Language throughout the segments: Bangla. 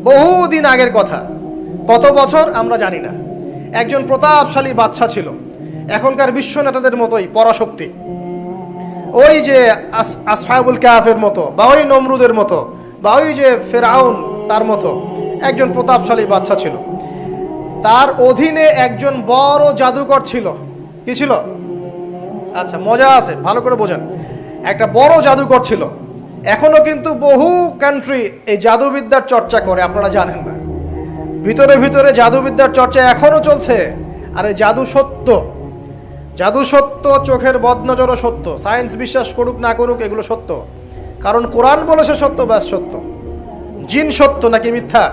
বহুদিন আগের কথা, কত বছর আমরা জানি না। একজন প্রতাপশালী বাদশা ছিল, এখনকার বিশ্ব নেতাদের মতোই পরাশক্তি, ওই যে আসহাবুল কাহাফের মতো, বা ওই নমরুদের মতো, বা ওই যে ফেরাউন তার মতো একজন প্রতাপশালী বাদশা ছিল। তার অধীনে একজন বড় জাদুকর ছিল। কি ছিল? আচ্ছা, মজা আছে, ভালো করে বোঝেন। একটা বড় জাদুকর ছিল। এখনো কিন্তু বহু কান্ট্রি এই জাদুবিদ্যার চর্চা করে, আপনারা জানেন না। ভিতরে ভিতরে জাদুবিদ্যার চর্চা এখনো চলছে। আর এই জাদু সত্য, জাদু সত্য, চোখের বদনজরও সত্য। সায়েন্স বিশ্বাস করুক না করুক, এগুলো সত্য। কারণ কোরআন বলেছে সত্য, ব্যাস সত্য। জিন সত্য নাকি মিথ্যা?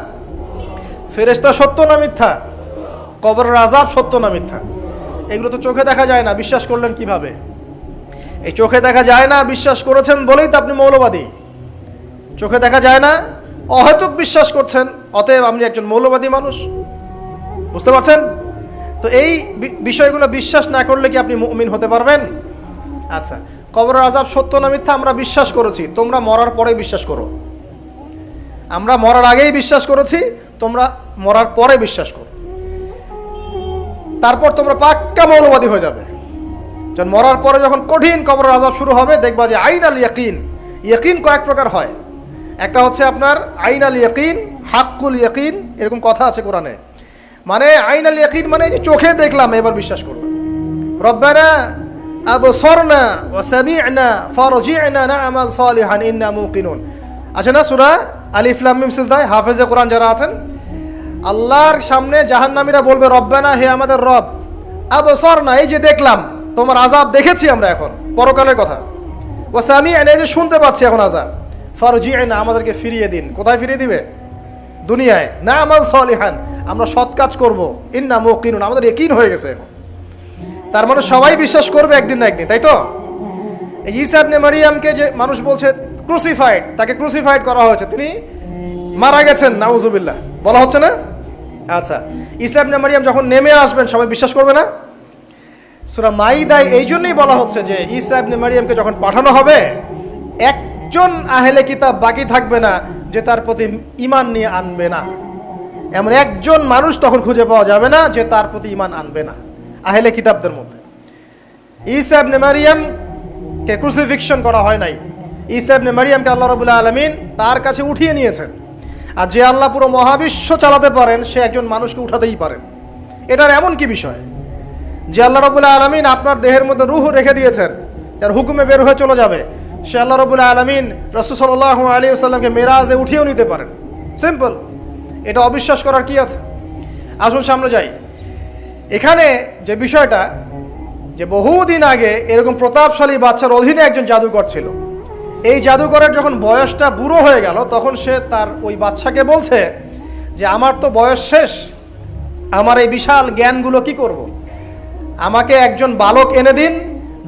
ফেরেশতা সত্য না মিথ্যা? কবরের আযাব সত্য না মিথ্যা? এগুলো তো চোখে দেখা যায় না, বিশ্বাস করলেন কিভাবে? এই চোখে দেখা যায় না বিশ্বাস করেছেন বলেই তো আপনি মৌলবাদী। চোখে দেখা যায় না, অহেতুক বিশ্বাস করছেন, অতএব আপনি একজন মৌলবাদী মানুষ। বুঝতে পারছেন? তো এই বিষয়গুলো বিশ্বাস না করলে কি আপনি মুমিন হতে পারবেন? আচ্ছা, কবরের আযাব সত্য না মিথ্যা আমরা বিশ্বাস করেছি, তোমরা মরার পরে বিশ্বাস করো। আমরা মরার আগেই বিশ্বাস করেছি, তোমরা মরার পরে বিশ্বাস করো। তারপর তোমরা পাক্কা মৌলবাদী হয়ে যাবে। যখন মরার পরে যখন কঠিন কবরের আযাব শুরু হবে, দেখবা যে আইন আল ইয়াকিন। ইয়াকিন কয়েক প্রকার হয়। একটা হচ্ছে আপনার আইন আল ইয়াকিন, হাক্কুল ইয়াকিন, এরকম কথা আছে কোরআনে। মানে আইন আল ইয়াকিন মানে যে চোখে দেখলাম এবার বিশ্বাস করলাম। রব্বানা আবসারনা ওয়া সামি'না ফারজি'না না'মাল সালিহান ইন্না মুকিনুন। আছে না সূরা আলিফ লাম মিম সিজদায় হাফেজে কোরআন যারা আছেন, আল্লাহর সামনে জাহান্নামীরা বলবে, রব্বানা, হে আমাদের রব, আবসারনা, এই যে দেখলাম, তোমার আযাব দেখেছি আমরা, এখন পরকালের কথা, ওয়া সামি'না, এই যে শুনতে পাচ্ছি এখন আযাব, ফারজি'না, আমাদেরকে ফিরিয়ে দিন। কোথায় ফিরিয়ে দিবে? দুনিয়ায়। না'মাল সালিহান, আমরা সৎ কাজ করব, ইন্না মুকিনুন, আমাদের ইয়াকিন হয়ে গেছে এখন। তার মানে সবাই বিশ্বাস করবে একদিন না একদিন, তাই তো? ঈসা ইবনে মারইয়ামকে যে মানুষ বলছে ক্রুসিফাইড, তাকে ক্রুসিফাইড করা হয়েছে, তিনি মারা গেছেন, নাউজুবিল্লাহ, বলা হচ্ছে না? আচ্ছা, ঈসা ইবনে মারইয়াম যখন নেমে আসবেন সবাই বিশ্বাস করবে না? সূরা মাইদায় এই জন্যই বলা হচ্ছে যে ঈসা ইবনে মারইয়ামকে যখন পাঠানো হবে, একজন আহলে কিতাব বাকি থাকবে না যে তার প্রতি ঈমান নিয়ে আনবে না। এমন একজন মানুষ তখন খুঁজে পাওয়া যাবে না যে তার প্রতি ঈমান আনবে না আহলে কিতাবদের মধ্যে। ঈসা ইবনে মারইয়ামকে ক্রুসিফিকশন করা হয় নাই। ঈসা ইবনে মারইয়ামকে আল্লাহ রাব্বুল আলামিন তার কাছে উঠিয়ে নিয়েছেন। আর যে আল্লাহ পুরো মহাবিশ্ব চালাতে পারেন, সে একজন মানুষকে উঠাতেই পারেন। এটার এমন কি বিষয় যে আল্লাহ রাব্বুল আলামিন আপনার দেহের মধ্যে রূহ রেখে দিয়েছেন, যার হুকুমে বের হয়ে চলে যাবে, সে আল্লাহ রাব্বুল আলামিন রাসূল সাল্লাল্লাহু আলাইহি ওয়াসাল্লামকে মেরাজে উঠিয়েও নিতে পারেন। সিম্পল, এটা অবিশ্বাস করার কি আছে? আসুন সামনে যাই। এখানে যে বিষয়টা, যে বহুদিন আগে এরকম প্রতাপশালী বাচ্চার অধীনে একজন জাদুকর ছিল। এই জাদুকরের যখন বয়সটা বুড়ো হয়ে গেল, তখন সে তার ওই বাচ্চাকে বলছে যে আমার তো বয়স শেষ, আমার এই বিশাল জ্ঞানগুলো কি করব? আমাকে একজন বালক এনে দিন,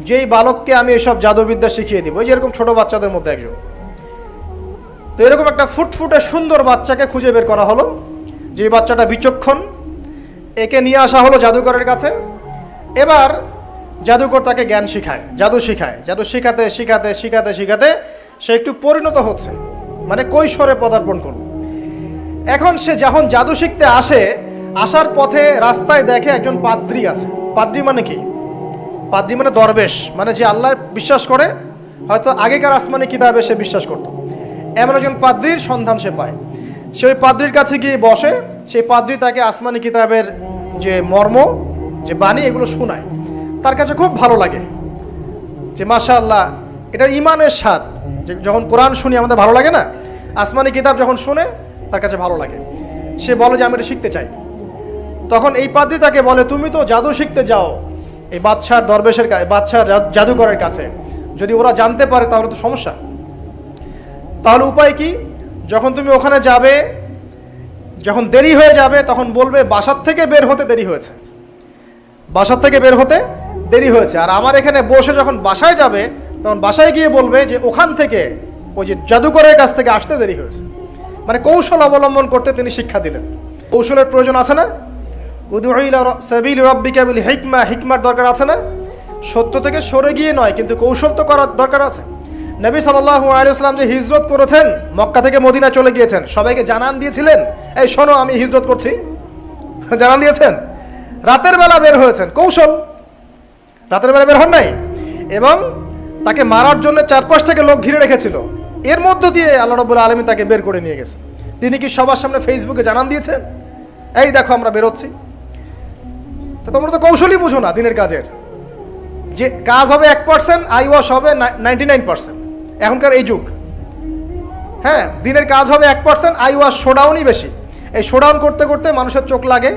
যেই বালককে আমি এসব জাদুবিদ্যা শিখিয়ে দিব। এই যেরকম ছোট বাচ্চাদের মধ্যে একজন। তো এরকম একটা ফুটফুটে সুন্দর বাচ্চাকে খুঁজে বের করা হলো, যে বাচ্চাটা বিচক্ষণ। একে নিয়ে আসা হলো জাদুকরের কাছে। এবার জাদুকর তাকে জ্ঞান শিখায়, জাদু শিখায়। জাদু শিখাতে শিখাতে শিখাতে শিখাতে সে একটু পরিণত হচ্ছে, মানে কৈশোরে পদার্পণ করল। এখন সে যখন জাদু শিখতে আসে, আসার পথে রাস্তায় দেখে একজন পাদ্রী আছে। পাদ্রী মানে কি? পাদ্রী মানে দরবেশ, মানে যে আল্লাহ বিশ্বাস করে, হয়তো আগেকার আসমানি কিতাবে সে বিশ্বাস করত। এমন একজন পাদ্রীর সন্ধান সে পায়। সে ওই পাদ্রীর কাছে গিয়ে বসে। সেই পাদ্রী তাকে আসমানি কিতাবের যে মর্ম, যে বাণী, এগুলো শোনায়। তার কাছে খুব ভালো লাগে যে মাশাআল্লাহ, এটার ইমানের স্বাদ। যখন কোরআন শুনি আমাদের ভালো লাগে না, আসমানি কিতাব যখন শুনে তার কাছে ভালো লাগে। সে বলে যে আমি এটা শিখতে চাই। তখন এই পাদ্রী তাকে বলে, তুমি তো জাদু শিখতে যাও এই বাদশার দরবেশের কাছে, বাদশার জাদুকরের কাছে, যদি ওরা জানতে পারে তাহলে তো সমস্যা। তাহলে উপায় কি? যখন তুমি ওখানে যাবে, যখন দেরি হয়ে যাবে, তখন বলবে বাসার থেকে বের হতে দেরি হয়েছে, বাসার থেকে বের হতে দেরি হয়েছে। আর আমার এখানে বসে যখন বাসায় যাবে, তখন বাসায় গিয়ে বলবে যে ওখান থেকে, ওই যে জাদুকরের কাছ থেকে আসতে দেরি হয়েছে। মানে কৌশল অবলম্বন করতে তিনি শিক্ষা দিলেন। কৌশলের প্রয়োজন আছে না? উদউ ইলা সাবিলি রাব্বিকা বিল হিকমা, হিকমার দরকার আছে না? সত্য থেকে সরে গিয়ে নয়, কিন্তু কৌশল তো করার দরকার আছে। নবী সাল্লাল্লাহু আলাইহি ওয়াসাল্লাম যে হিজরত করেছেন, মক্কা থেকে মদিনা চলে গিয়েছেন, সবাইকে জানান দিয়েছিলেন, এই শোনো আমি হিজরত করছি? জানান দিয়েছেন? রাতের বেলা বের হয়েছেন, কৌশল, রাতের বেলা বের হন নাই, এবং তাকে মারার জন্য চারপাশ থেকে লোক ঘিরে রেখেছিল, এর মধ্য দিয়ে আল্লাহ রাব্বুল আলামিন তাকে বের করে নিয়ে গেছে। তিনি কি সবার সামনে ফেসবুকে জানান দিয়েছেন, এই দেখো আমরা বেরোচ্ছি? তো তোমরা তো কৌশলই বুঝো না দিনের কাজের, যে কাজ হবে 1%, আই ওয়াশ হবে 99%। এখনকার এই যুগ, হ্যাঁ, দিনের কাজ হবে 1%, আই ওয়াশ শোডাউনই বেশি। এই শোডাউন করতে করতে মানুষের চোখ লাগে,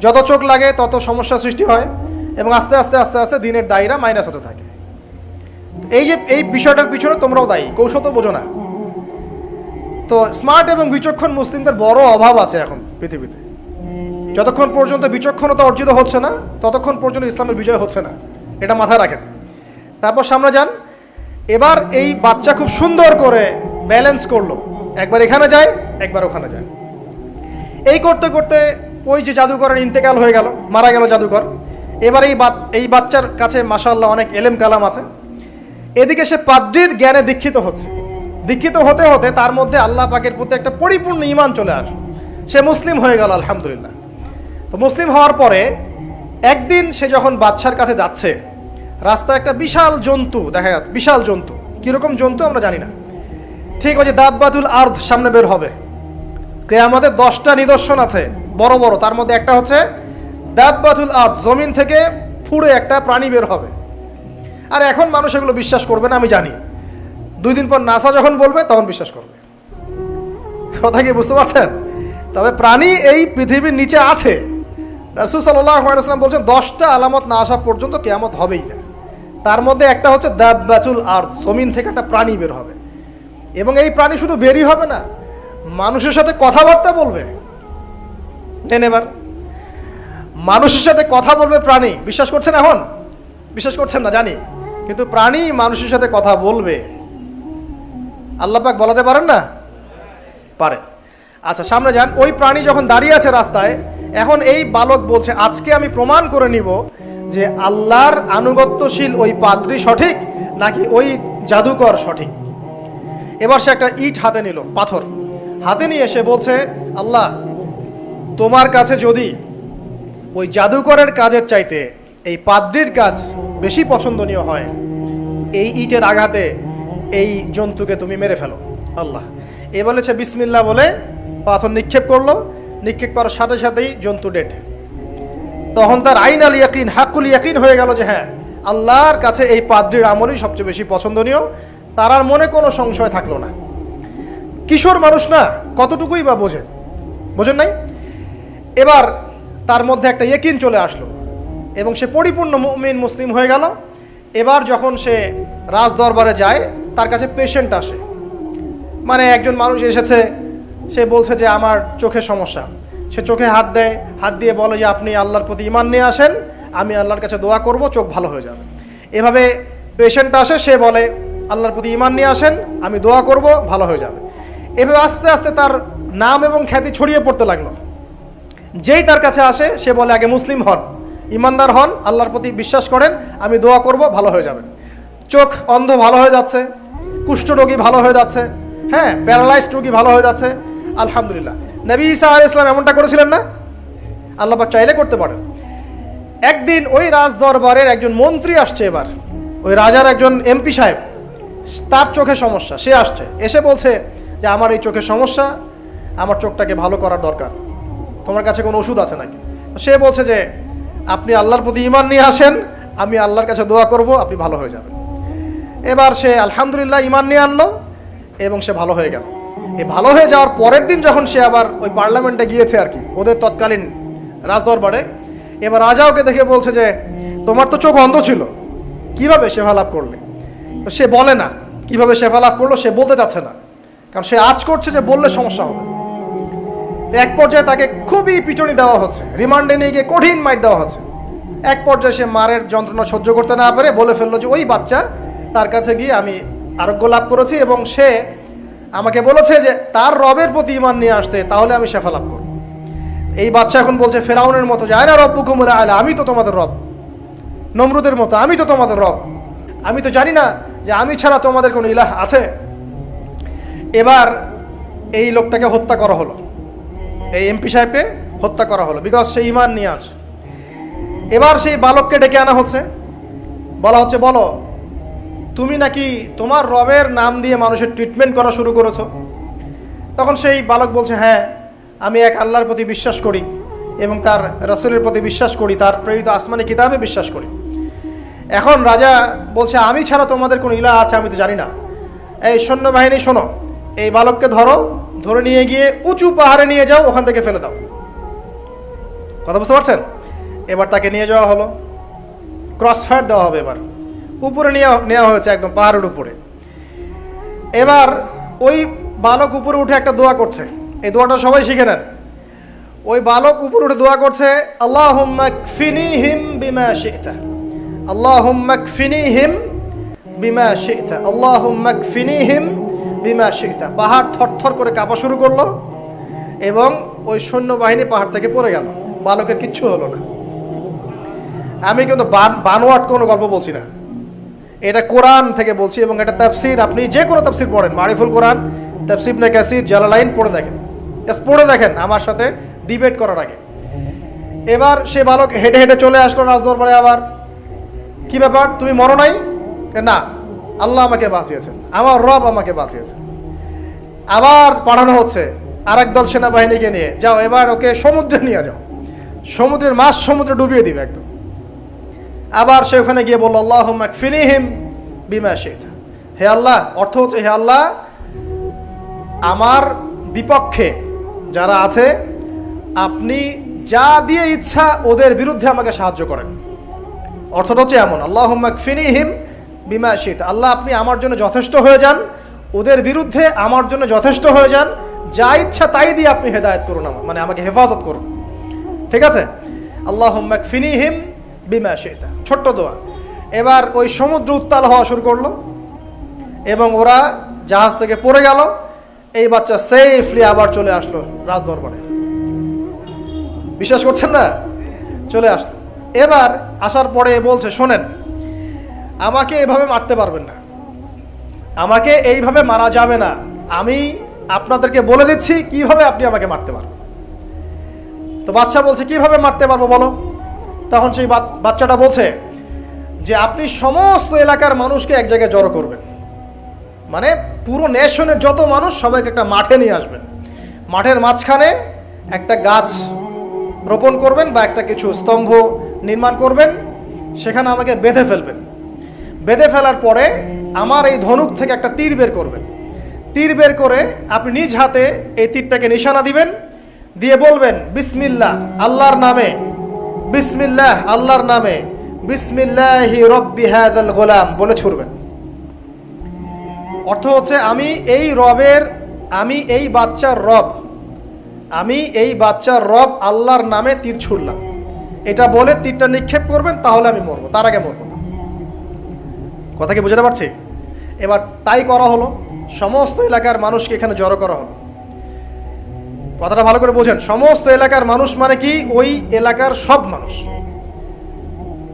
যত চোখ লাগে তত সমস্যা সৃষ্টি হয়, এবং আস্তে আস্তে আস্তে আস্তে দিনের দায়রা মাইনাস হতে থাকে। এই যে এই বিষয়টার পিছনে তোমরাও দায়ী, কৌশল তো বোঝো না। তো স্মার্ট এবং বিচক্ষণ মুসলিমদের বড় অভাব আছে এখন পৃথিবীতে। যতক্ষণ পর্যন্ত বিচক্ষণতা অর্জিত হচ্ছে না, ততক্ষণ পর্যন্ত ইসলামের বিজয় হচ্ছে না, এটা মাথায় রাখেন। তারপর সামনে যান। এবার এই বাচ্চা খুব সুন্দর করে ব্যালেন্স করলো, একবার এখানে যায়, একবার ওখানে যায়। এই করতে করতে ওই যে জাদুকরের ইন্তেকাল হয়ে গেল, মারা গেল জাদুকর। এবার এই বাচ্চার কাছে মাশাআল্লাহ অনেক এলেম কালাম আছে। এদিকে সে পাদ্রীর জ্ঞানে দীক্ষিত হচ্ছে। দীক্ষিত হতে হতে তার মধ্যে আল্লাহ পাকের প্রতি একটা পরিপূর্ণ ঈমান চলে আসে, সে মুসলিম হয়ে গেল, আলহামদুলিল্লাহ। তো মুসলিম হওয়ার পরে একদিন সে যখন বাচ্চার কাছে যাচ্ছে, রাস্তায় একটা বিশাল জন্তু দেখা যাচ্ছে। বিশাল জন্তু, কীরকম জন্তু আমরা জানি না। ঠিক ওই যে দাব্বাতুল আরদ সামনে বের হবে, কিয়ামতের 10টা নিদর্শন আছে বড় বড়, তার মধ্যে একটা হচ্ছে দাব্বাতুল আরদ, জমিন থেকে ফুড়ে একটা প্রাণী বের হবে। আর এখন মানুষ এগুলো বিশ্বাস করবে না, আমি জানি। 2 দিন পর নাসা যখন বলবে তখন বিশ্বাস করবে। কথা কি বুঝতে পারছেন? তবে প্রাণী এই পৃথিবীর নিচে আছে। রাসূল সাল্লাল্লাহু আলাইহি ওয়াসাল্লাম বলছেন 10টা আলামত না আসা পর্যন্ত কিয়ামত হবেই না। তার মধ্যে একটা হচ্ছে দাব্বাতুল আরদ, জমিন থেকে একটা প্রাণী বের হবে, এবং এই প্রাণী শুধু বেরই হবে না, মানুষের সাথে কথাবার্তা বলবে। এবার মানুষের সাথে কথা বলবে প্রাণী। বিশ্বাস করছেন? এখন বিশ্বাস করছেন না জানি, কিন্তু প্রাণী মানুষের সাথে কথা বলবে। আল্লাহ পাক বলাতে পারেন না? পারে। আচ্ছা সামনে যান। ওই প্রাণী যখন দাঁড়িয়ে আছে রাস্তায়, এখন এই বালক বলছে আজকে আমি প্রমাণ করে নিব যে আল্লাহর আনুগত্যশীল ওই পাদ্রী সঠিক নাকি ওই জাদুকর সঠিক। এবার সে একটা ইট হাতে নিল, পাথর হাতে নিয়ে সে বলছে, আল্লাহ তোমার কাছে যদি ওই জাদুকরের কাজের চাইতে এই পাদ্রীর কাজ বেশি পছন্দনীয় হয়, এই ইটের আঘাতে এই জন্তুকে তুমি মেরে ফেলো আল্লাহ। এ বলেছে বিসমিল্লাহ বলে পাথর নিক্ষেপ করলো। নিক্ষেপ করার সাথে সাথেই জন্তু ডেড। তখন তার আইন আল ইয়াকিন, হাক্কুল ইয়াকিন হয়ে গেল যে হ্যাঁ, আল্লাহর কাছে এই পাদ্রীর আমলই সবচেয়ে বেশি পছন্দনীয়। তার আর মনে কোনো সংশয় থাকলো না। কিশোর মানুষ না, কতটুকুই বা বোঝেন নাই? এবার তার মধ্যে একটা ইয়াকিন চলে আসলো এবং সে পরিপূর্ণ মুমিন মুসলিম হয়ে গেল। এবার যখন সে রাজ দরবারে যায়, তার কাছে পেশেন্ট আসে, মানে একজন মানুষ এসেছে, সে বলছে যে আমার চোখের সমস্যা। সে চোখে হাত দেয়, হাত দিয়ে বলে যে আপনি আল্লাহর প্রতি ঈমান নিয়ে আসেন, আমি আল্লাহর কাছে দোয়া করব, চোখ ভালো হয়ে যাবে। এভাবে পেশেন্ট আসে, সে বলে আল্লাহর প্রতি ঈমান নিয়ে আসেন, আমি দোয়া করব, ভালো হয়ে যাবে। এভাবে আস্তে আস্তে তার নাম এবং খ্যাতি ছড়িয়ে পড়তে লাগলো। যেই তার কাছে আসে সে বলে আগে মুসলিম হন, ইমানদার হন, আল্লাহর প্রতি বিশ্বাস করেন, আমি দোয়া করব, ভালো হয়ে যাবেন। চোখ অন্ধ ভালো হয়ে যাচ্ছে, কুষ্ঠরোগী ভালো হয়ে যাচ্ছে, হ্যাঁ, প্যারালাইজড রোগী ভালো হয়ে যাচ্ছে, আলহামদুলিল্লাহ। নবী ঈসা আলাইহিস সালাম এমনটা করেছিলেন না? আল্লাহ পাক চাইলে করতে পারেন। একদিন ওই রাজ দরবারের একজন মন্ত্রী আসছে, এবার ওই রাজার একজন এমপি সাহেব, তার চোখে সমস্যা, সে আসছে, এসে বলছে যে আমার এই চোখের সমস্যা, আমার চোখটাকে ভালো করার দরকার, তোমার কাছে কোনো ওষুধ আছে নাকি? সে বলছে যে আপনি আল্লাহর প্রতি ঈমান নিয়ে আসেন, আমি আল্লাহর কাছে দোয়া করব, আপনি ভালো হয়ে যাবেন। এবার সে আলহামদুলিল্লাহ ঈমান নিয়ে আনলো এবং সে ভালো হয়ে গেল। এই ভালো হয়ে যাওয়ার পরের দিন যখন সে আবার ওই পার্লামেন্টে গিয়েছে আর কি, ওদের তৎকালীন রাজদরবারে, এবার রাজা ওকে দেখে বলছে যে তোমার তো চোখ অন্ধ ছিল, কিভাবে শেফা লাভ করলে? তো সে বলে না কিভাবে শেফা লাভ করলো, সে বলতে চাচ্ছে না, কারণ সে আজ করছে যে বললে সমস্যা হবে। এক পর্যায়ে তাকে খুবই পিটুনি দেওয়া হচ্ছে, রিমান্ডে নিয়ে গিয়ে কঠিন মাইট দেওয়া হচ্ছে। এক পর্যায়ে সে মারের যন্ত্রণা সহ্য করতে না পারে বলে ফেললো যে ওই বাচ্চা, তার কাছে গিয়ে আমি আরোগ্য লাভ করেছি এবং সে আমাকে বলেছে যে তার রবের প্রতি ঈমান নিয়ে আসতে, তাহলে আমি শেফা লাভ করব। এই বাচ্চা এখন বলছে ফেরাউনের মতো যে আয়না রব্বুকুমুল আ'লা, আমি তো তোমাদের রব। নমরুদের মতো, আমি তো তোমাদের রব। আমি তো জানি না যে আমি ছাড়া তোমাদের কোনো ইলাহ আছে? এবার এই লোকটাকে হত্যা করা হলো, এই এমপি সাহেবকে হত্যা করা হলো, বিকজ সে ঈমান নিয়ে আসে। এবার সেই বালককে ডেকে আনা হচ্ছে, বলা হচ্ছে বলো তুমি নাকি তোমার রবের নাম দিয়ে মানুষের ট্রিটমেন্ট করা শুরু করেছো। তখন সেই বালক বলছে হ্যাঁ, আমি এক আল্লাহর প্রতি বিশ্বাস করি এবং তার রাসূলের প্রতি বিশ্বাস করি, তার প্রেরিত আসমানি কিতাবে বিশ্বাস করি। এখন রাজা বলছে আমি ছাড়া তোমাদের কোনো ইলাহ আছে আমি তো জানি না। এই সৈন্যবাহিনী শোনো, এই বালককে ধরো, ধরে নিয়ে গিয়ে উঁচু পাহাড়ে নিয়ে যাও, ওখান থেকে ফেলে দাও। কথা বুঝতে পারছেন? এবার তাকে নিয়ে যাওয়া হলো, ক্রস ফায়ার দেওয়া হবে, এবার উপরে নেওয়া হয়েছে, একদম পাহাড়ের উপরে। এবার ওই বালক উপরে উঠে একটা দোয়া করছে, এই দোয়াটা সবাই শিখে নেন। ওই বালক উপরে উঠে দোয়া করছে আল্লাহুম্মা কফিনিহিম বিমা শি'তা, আল্লাহুম্মা কফিনিহিম বিমা শি'তা, আল্লাহুম্মা কফিনিহিম বিমা শি'তা। পাহাড় থরথর করে কাঁপা শুরু করলো এবং ওই সৈন্যবাহিনী পাহাড় থেকে পড়ে গেল, বালকের কিচ্ছু হলো না। আমি কিন্তু বানোয়াট কোনো গল্প বলছি না, এটা কোরআন থেকে বলছি এবং এটা তাফসির। আপনি যে কোনো তাফসির পড়েন, মারিফুল কোরআন, তাফসির ইবনে কাসির, জালালাইন পড়ে দেখেন, জাস্ট পড়ে দেখেন আমার সাথে ডিবেট করার আগে। এবার সে বালক হেঁটে হেঁটে চলে আসলো রাজদরবারে। আবার কি ব্যাপার, তুমি মরো নাই? না, আল্লাহ আমাকে বাঁচিয়েছেন, আমার রব আমাকে বাঁচিয়েছেন। আবার পাঠানো হচ্ছে আরেক দল সেনাবাহিনীকে নিয়ে, যাও এবার ওকে সমুদ্রে নিয়ে যাও, সমুদ্রের মাছ সমুদ্রে ডুবিয়ে দিবে একদম। আবার সে ওখানে গিয়ে বলল আল্লাহুম্মা কফিনিহিম বিমা শি'তা, হে আল্লাহ, অর্থ হচ্ছে হে আল্লাহ আমার বিপক্ষে যারা আছে আপনি যা দিয়ে ইচ্ছা ওদের বিরুদ্ধে আমাকে সাহায্য করেন। অর্থটা হচ্ছে এমন, আল্লাহুম্মা কফিনিহিম বিমা শি'তা, আল্লাহ আপনি আমার জন্য যথেষ্ট হয়ে যান, ওদের বিরুদ্ধে আমার জন্য যথেষ্ট হয়ে যান, যা ইচ্ছা তাই দিয়ে আপনি হেদায়েত করুন, মানে আমাকে হেফাজত করুন। ঠিক আছে, আল্লাহুম্মা কফিনিহিম বিমা শি'তা, ছোট্ট দোয়া। এবার ওই সমুদ্র উত্তাল হওয়া শুরু করলো এবং ওরা জাহাজ থেকে পড়ে গেল। এই বাচ্চা সেফলি আবার চলে আসলো রাজদরবারে। বিশ্বাস করছেন না? চলে আসলো। এবার আসার পরে বলছে শোনেন, আমাকে এভাবে মারতে পারবেন না, আমাকে এইভাবে মারা যাবে না, আমি আপনাদেরকে বলে দিচ্ছি কিভাবে আপনি আমাকে মারতে পারবেন। তো বাচ্চা বলছে কিভাবে মারতে পারবো বলো। তখন সেই বাচ্চাটা বলছে যে আপনি সমস্ত এলাকার মানুষকে এক জায়গায় জড়ো করবেন, মানে পুরো নেশনের যত মানুষ সবাইকে একটা মাঠে নিয়ে আসবেন, মাঠের মাঝখানে একটা গাছ রোপণ করবেন বা একটা কিছু স্তম্ভ নির্মাণ করবেন, সেখানে আমাকে বেঁধে ফেলবেন। বেঁধে ফেলার পরে আমার এই ধনুক থেকে একটা তীর বের করবেন, তীর বের করে আপনি নিজ হাতে এই তীরটাকে নিশানা দিবেন, দিয়ে বলবেন বিসমিল্লাহ আল্লাহর নামে, বিসমিল্লাহ আল্লাহর নামে, বিসমিল্লাহি রব্বি হাযাল গোলাম বলে ছুড়বেন। অর্থ হচ্ছে আমি এই রবের, আমি এই বাচ্চার রব, আমি এই বাচ্চার রব আল্লাহর নামে তীর ছুড়লাম, এটা বলে তীরটা নিক্ষেপ করবেন, তাহলে আমি মরবো, তার আগে মরবো না। কথা কি বুঝতে পারছি? এবার তাই করা হলো, সমস্ত এলাকার মানুষকে এখানে জড়ো করা হলো। কথাটা ভালো করে বোঝেন, সমস্ত এলাকার মানুষ মানে কি ওই এলাকার সব মানুষ,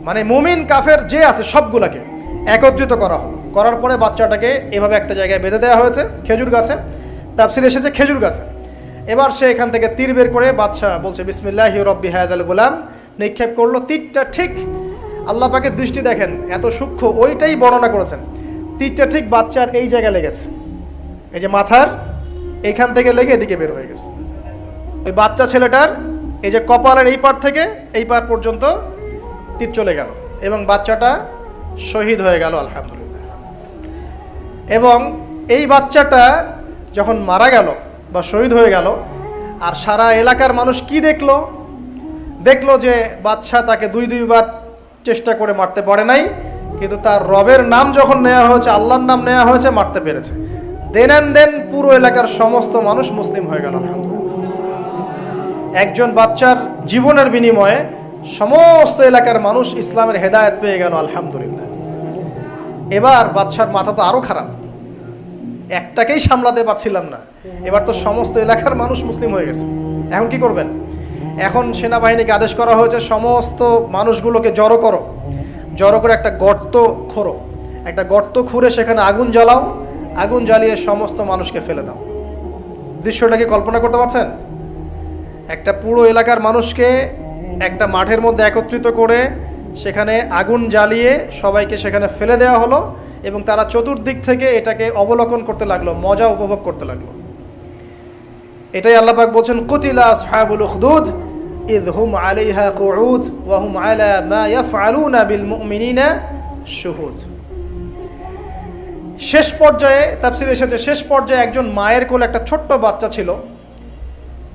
মানে মুমিন কাফের যে আছে সবগুলাকে একত্রিত করা হলো। করার পরে বাচ্চাটাকে এভাবে একটা জায়গায় বেঁধে দেওয়া হয়েছে, খেজুর গাছে, তাফসিরে এসেছে খেজুর গাছে। এবার সে এখান থেকে তীর বের করে বাচ্চা বলছে বিসমিল্লাহি রব্বি হাযাল গোলাম, নিক্ষেপ করলো। তীরটা ঠিক, আল্লাহ পাকের দৃষ্টি দেখেন এত সূক্ষ্ম, ওইটাই বর্ণনা করেছেন। তীরটা ঠিক বাচ্চার এই জায়গায় লেগেছে, এই যে মাথার এইখান থেকে লেগে এদিকে বের হয়ে গেছে। ওই বাচ্চা ছেলেটার এই যে কপালের এই পার থেকে এই পার পর্যন্ত তীর চলে গেল এবং বাচ্চাটা শহীদ হয়ে গেল আলহামদুলিল্লাহ। এবং এই বাচ্চাটা যখন মারা গেল বা শহীদ হয়ে গেল, আর সারা এলাকার মানুষ কি দেখলো? দেখলো যে বাচ্চা তাকে দুইবার চেষ্টা করে মারতে পারে নাই, কিন্তু তার রবের নাম যখন নেওয়া হয়েছে, আল্লাহর নাম নেওয়া হয়েছে, মারতে পেরেছে। দেন অ্যান্ড দেন পুরো এলাকার সমস্ত মানুষ মুসলিম হয়ে গেল আলহামদুলিল্লাহ। একজন বাচ্চার জীবনের বিনিময়ে সমস্ত এলাকার মানুষ ইসলামের হেদায়েত পেয়ে গেল আলহামদুলিল্লাহ। এবার বাচ্চার মাথা তো আরো খারাপ, একটাকেই সামলাতে পারছিলাম না, এবার তো সমস্ত এলাকার মানুষ মুসলিম হয়ে গেছে। এখন কি করবেন? এখন সেনাবাহিনীকে আদেশ করা হয়েছে সমস্ত মানুষগুলোকে জড়ো করো, জড়ো করে একটা গর্ত খোঁড়ো একটা গর্ত খুঁড়ে সেখানে আগুন জ্বালাও, আগুন জ্বালিয়ে সমস্ত মানুষকে ফেলে দাও। দৃশ্যটাকে কল্পনা করতে পারছেন? একটা পুরো এলাকার মানুষকে একটা মাঠের মধ্যে একত্রিত করে সেখানে আগুন জ্বালিয়ে সবাইকে সেখানে ফেলে দেওয়া হলো এবং তারা চতুর্দিক থেকে এটাকে অবলোকন করতে লাগলো, মজা উপভোগ করতে লাগলো। এটাই আল্লাহ পাক বলছেন, কুতিলা আসহাবুল উখদুদ ইয হুম আলাইহা কুউদ ওয়া হুম আলা মা ইয়াফআলুনা বিল মুমিনিনা শুহুদ। শেষ পর্যায়ে তাফসীরে এসেছে, শেষ পর্যায়ে একজন মায়ের কোলে একটা ছোট্ট বাচ্চা ছিল।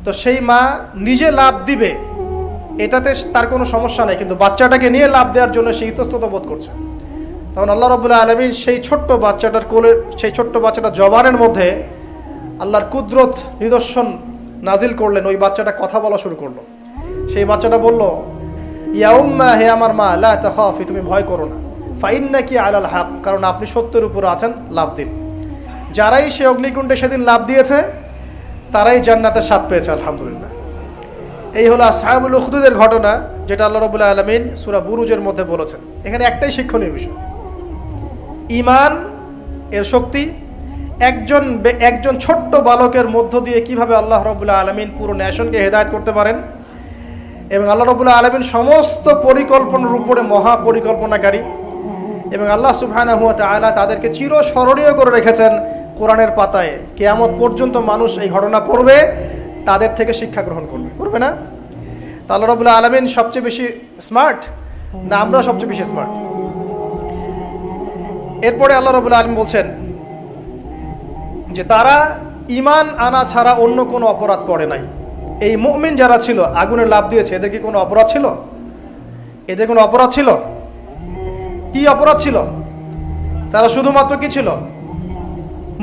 তো সেই মা নিজে লাভ দিবে এটাতে তার কোনো সমস্যা নেই, কিন্তু বাচ্চাটাকে নিয়ে লাভ দেওয়ার জন্য সে ইতস্তত বোধ করছে। তখন আল্লাহ রাব্বুল আলামিন সেই ছোট্ট বাচ্চাটার কোলে, সেই ছোট্ট বাচ্চাটা জবানের মধ্যে আল্লাহর কুদরত নিদর্শন নাজিল করলেন। ওই বাচ্চাটা কথা বলা শুরু করলো। সেই বাচ্চাটা বলল, ইয়া উম্মা, হে আমার মা, লা তাখাফি, তুমি ভয় করো না, ফাইন্নাকি আলাল হক, কারণ আপনি সত্যের উপর আছেন, লাভ দিন। যারাই সে অগ্নিকুণ্ডে সেদিন লাভ দিয়েছে তারাই জান্নাতের স্বাদ পেয়েছে, আলহামদুলিল্লাহ। এই হলো আসহাবুল উখদুদের ঘটনা, যেটা আল্লাহ রাব্বুল আলামিন সূরা বুরুজের মধ্যে বলেছেন। এখানে একটাই শিক্ষণীয় বিষয়, ঈমান এর শক্তি, একজন ছোট্ট বালকের মধ্য দিয়ে কিভাবে আল্লাহ রাব্বুল আলামিন পুরো নেশনকে হেদায়েত করতে পারেন, এবং আল্লাহ রাব্বুল আলামিন সমস্ত পরিকল্পনার উপরে মহা পরিকল্পনাকারী, এবং আল্লাহ সুবহানাহু ওয়া তাআলা তাদেরকে চিরস্মরণীয় করে রেখেছেন কোরআনের পাতায়। কিয়ামত পর্যন্ত মানুষ এই ঘটনা পড়বে, তাদের থেকে শিক্ষা গ্রহণ করবে না? তা আল্লাহ রাব্বুল আলামিন সবচেয়ে বেশি স্মার্ট না আমরা সবচেয়ে বেশি স্মার্ট? এরপরে আল্লাহ রাব্বুল আলামিন বলছেন যে তারা ঈমান আনা ছাড়া অন্য কোনো অপরাধ করে নাই। এই মুমিন যারা ছিল, আগুনে লাফ দিয়েছে, এদের কি কোনো অপরাধ ছিল? এদের কোনো অপরাধ ছিল? কি অপরাধ ছিল? তারা শুধুমাত্র কি ছিল?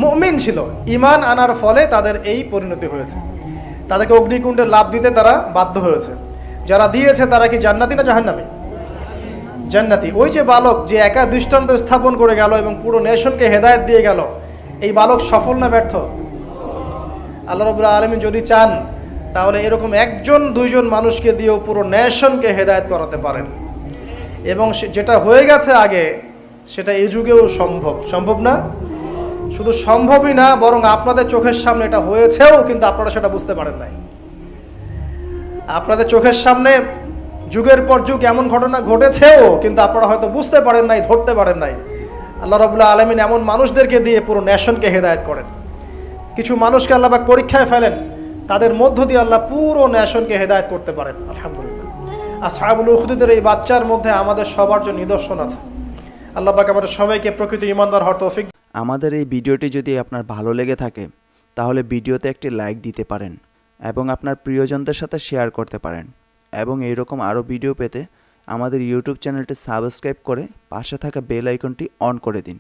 মুমিন ছিল। ঈমান আনার ফলে তাদের এই পরিণতি হয়েছে, তাদেরকে অগ্নিকুণ্ডে লাফ দিতে তারা বাধ্য হয়েছে। যারা দিয়েছে তারা কি জান্নাতি না জাহান্নামী? জান্নাতি। ওই যে বালক যে একা দৃষ্টান্ত স্থাপন করে গেল এবং পুরো নেশনকে হেদায়েত দিয়ে গেল, এই বালক সফল না ব্যর্থ? আল্লাহ রাব্বুল আলামিন যদি চান তাহলে এরকম একজন দুইজন মানুষকে দিয়েও পুরো নেশনকে হেদায়েত করাতে পারেন, এবং যেটা হয়ে গেছে আগে সেটা এই যুগেও সম্ভব না? শুধু সম্ভবই না, বরং আপনাদের চোখের সামনে এটা হয়েছেও, কিন্তু আপনারা সেটা বুঝতে পারেন নাই। আপনাদের চোখের সামনে যুগের পর যুগ এমন ঘটনা ঘটেছেও, কিন্তু আপনারা হয়তো বুঝতে পারেন নাই, ধরতে পারেন নাই। আল্লাহ রাব্বুল আলামিন এমন মানুষদেরকে দিয়ে পুরো নেশনকে হেদায়েত করেন। কিছু মানুষকে আল্লাহ পাক পরীক্ষায় ফেলেন, তাদের মধ্য দিয়ে আল্লাহ পুরো নেশনকে হেদায়েত করতে পারেন, আলহামদুলিল্লাহ। আসহাবুল উখদুদের এই বাচ্চার মধ্যে আমাদের সবার জন্য নিদর্শন আছে। আল্লাহ পাক আমাদের সবাইকে প্রকৃত ঈমানদার হওয়ার তৌফিক। আমাদের এই ভিডিওটি যদি আপনার ভালো লেগে থাকে তাহলে ভিডিওতে একটি লাইক দিতে পারেন এবং আপনার প্রিয়জনদের সাথে শেয়ার করতে পারেন, এবং এইরকম আরও ভিডিও পেতে আমাদের ইউটিউব চ্যানেলটি সাবস্ক্রাইব করে পাশে থাকা বেল আইকনটি অন করে দিন।